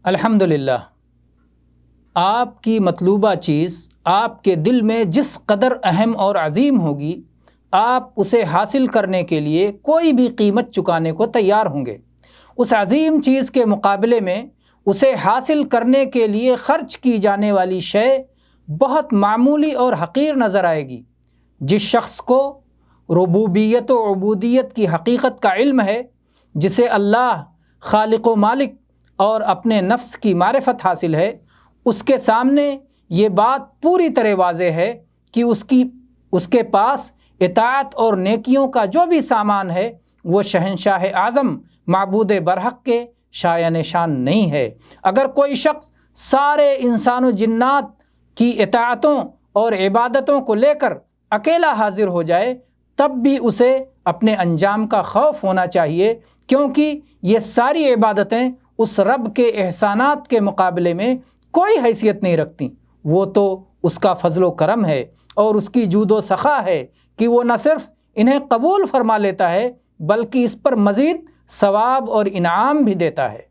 الحمدللہ، آپ کی مطلوبہ چیز آپ کے دل میں جس قدر اہم اور عظیم ہوگی، آپ اسے حاصل کرنے کے لیے کوئی بھی قیمت چکانے کو تیار ہوں گے۔ اس عظیم چیز کے مقابلے میں اسے حاصل کرنے کے لیے خرچ کی جانے والی شے بہت معمولی اور حقیر نظر آئے گی۔ جس شخص کو ربوبیت و عبودیت کی حقیقت کا علم ہے، جسے اللہ خالق و مالک اور اپنے نفس کی معرفت حاصل ہے، اس کے سامنے یہ بات پوری طرح واضح ہے کہ اس کے پاس اطاعت اور نیکیوں کا جو بھی سامان ہے وہ شہنشاہ اعظم معبود برحق کے شایان نشان نہیں ہے۔ اگر کوئی شخص سارے انسان و جنات کی اطاعتوں اور عبادتوں کو لے کر اکیلا حاضر ہو جائے، تب بھی اسے اپنے انجام کا خوف ہونا چاہیے، کیونکہ یہ ساری عبادتیں اس رب کے احسانات کے مقابلے میں کوئی حیثیت نہیں رکھتی۔ وہ تو اس کا فضل و کرم ہے اور اس کی جود و سخا ہے کہ وہ نہ صرف انہیں قبول فرما لیتا ہے بلکہ اس پر مزید ثواب اور انعام بھی دیتا ہے۔